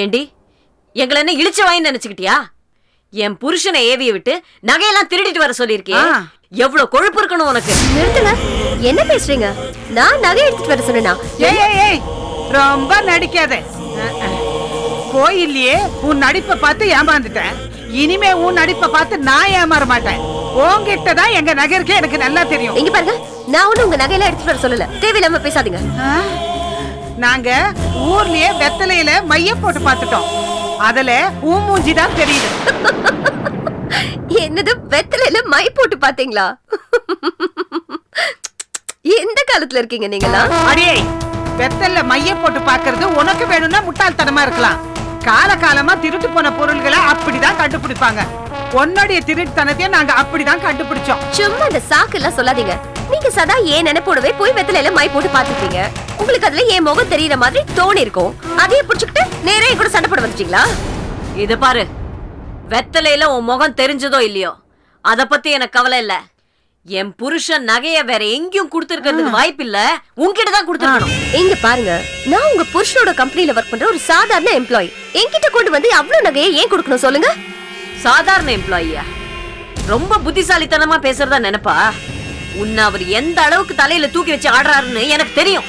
ஏண்டி எங்களை என்ன இழிச்ச வாயின்னு நினைச்சுக்கிட்டியா? என் புருஷனை ஏவிய விட்டு நகையெல்லாம் திருடிட்டு வர சொல்லிருக்கியே, எவ்வளவு கொழுப்பு இருக்கணும் உனக்கு. நிறுத்துங்க, என்ன பேசுறீங்க? நான் நகை எடுத்துட்டு வர சொன்னா? ஏய் ரொம்ப நடிக்காத. கோயில்லயே உன் நடிப்பை பார்த்து ஏமாந்துட்டேன். இனிமே உன் நடிப்பை பார்த்து நான் ஏமாற மாட்டேன். உன்கிட்ட தான் எங்க நகை இருக்கு எனக்கு நல்லா தெரியும். இங்க பாருங்க, நான் ஒண்ணு உங்க நகையெல்லாம் எடுத்துட்டு வர சொல்லல. தேவையில்லாம பேசாதீங்க. நாங்க ஊர்லயே வெத்தலையில மைய போட்டு பார்த்துட்டோம். அதுல உன் மூஞ்சி தான் தெரியுது. என்னது, வெத்தலையில மை போட்டு பாத்தீங்களா? எந்த காலத்துல இருக்கீங்க நீங்களா? அடியே, வெத்தல்ல மைய போட்டு பாக்குறது உனக்கு வேணும்னா முட்டாள்தனமா இருக்கலாம். காலகாலமா திருட்டு போன பொருள்களை அப்படிதான் கண்டுபிடிப்பாங்க. உன்னுடைய திருட்டுத்தனத்தையும் நாங்க அப்படிதான் கண்டுபிடிச்சோம். சும்மா இந்த சாக்கு எல்லாம் சொல்லாதீங்க. நீங்க சதா ஏன் நினைப்போடவே போய் வெத்தலையில மை போட்டு பாத்துப்பீங்க. உங்களுக்கு அதுல ஏன் முகம் தெரியற மாதிரி தோணி இருக்கும். அதையே புடிச்சுக்கிட்டு நேரே கூட சண்டை போட வந்துட்டீங்களா? இத பாரு, வெத்தலையில உன் முகம் தெரிஞ்சதோ இல்லையோ அத பத்தி எனக்கு கவலை இல்ல. என் புருஷன் நகைய வேற எங்கேயும் கொடுத்திருக்கிறதுக்கு வாய்ப்பு இல்ல, உன்கிட்ட தான் கொடுத்துருக்கணும். இங்க பாருங்க, நான் உங்க புருஷனோட கம்பெனில ஒர்க் பண்ற ஒரு சாதாரண எம்ப்ளாயி. என்கிட்ட கொண்டு வந்து அவ்வளவு நகையை ஏன் கொடுக்கணும் சொல்லுங்க? சாதாரண எம்ப்ளாயியா? ரொம்ப புத்திசாலித்தனமா பேசுறதா நினைப்பா? உன்னை அவர் எந்த அளவுக்கு தலையில தூக்கி வச்சு ஆடுறாருன்னு எனக்கு தெரியும்.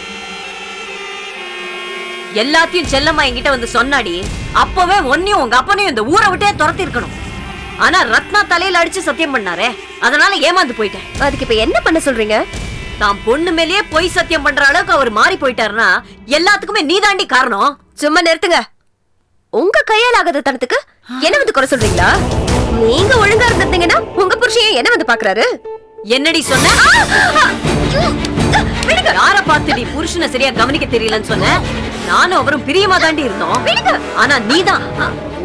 எல்லாத்தையும் செல்லம்மா என்கிட்ட வந்து சொன்னாடி, அப்பவே ஒன்னையும் உங்க அப்பனையும் இந்த ஊரை விட்டே துரத்தி இருக்கணும். ஆனா ரத்னா தலையில அடிச்சு சத்தியம் பண்ணாரே, அதனால ஏமாந்து போயிட்டேன். அதுக்கு இப்ப என்ன பண்ண சொல்றீங்க? தான் பொண்ணு மேலேயே பொய் சத்தியம் பண்ற அளவுக்கு அவர் மாறி போயிட்டாருன்னா எல்லாத்துக்குமே நீதாண்டி காரணம். சும்மா நிறுத்துங்க. உங்க கையால் ஆகாத தனத்துக்கு என்ன வந்து குறை சொல்றீங்களா? நீங்க ஒழுங்கா இருந்தீங்கன்னா உங்க புருஷன் என்ன வந்து பாக்குறாரு? என்னடி சொன்ன? யார பார்த்து நீ புருஷனை சரியா கவனிக்க தெரியலன்னு சொன்ன? நானும் அவரும் பிரியமா தாண்டி இருந்தோம். ஆனா நீதான்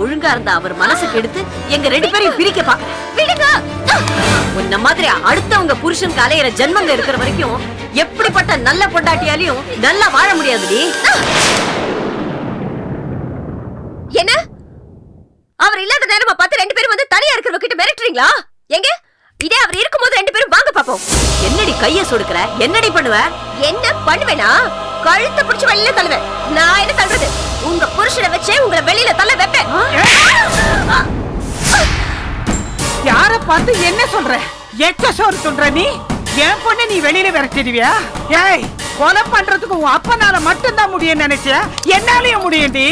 ஒழுங்கா இருந்த அவர் மனசுக்கு எடுத்து எங்க ரெண்டு பேரையும் பிரிக்க பாக்குற. உன்ன மாதிரி அடுத்தவங்க புருஷனுக்கு அலையிற ஜென்மங்க இருக்கிற வரைக்கும் எப்படிப்பட்ட நல்ல பொண்டாட்டியாலையும் நல்லா வாழ முடியாதுடி. என்ன, அவர் இல்லாத நேரமா பார்த்து ரெண்டு பேரும் வந்து தனியா இருக்கிறவங்க கிட்ட மிரட்டுறீங்களா? எங்க இதே அவர் இருக்கும்போது ரெண்டு பேரும் வாங்க பாப்போம். என்னடி கைய சொடுக்குற? என்னடி பண்ணுவ? என்ன பண்ணுவேனா? கழுத்தை பிடிச்சு வெளியில தள்ளுவேன். நான் என்ன தள்ளுறது? உங்க புருஷனை வச்சே உங்களை வெளியில தள்ள வைப்பேன். யார பார்த்து என்ன சொல்ற? எச்ச சோறு சொல்ற நீ? என் பொண்ணு நீ வெளியில விரட்டிடுவியா? ஏய், கொலை பண்றதுக்கு உன் அப்பனால மட்டும்தான் முடியும் நினைச்ச? என்னாலயும் முடியும்டி.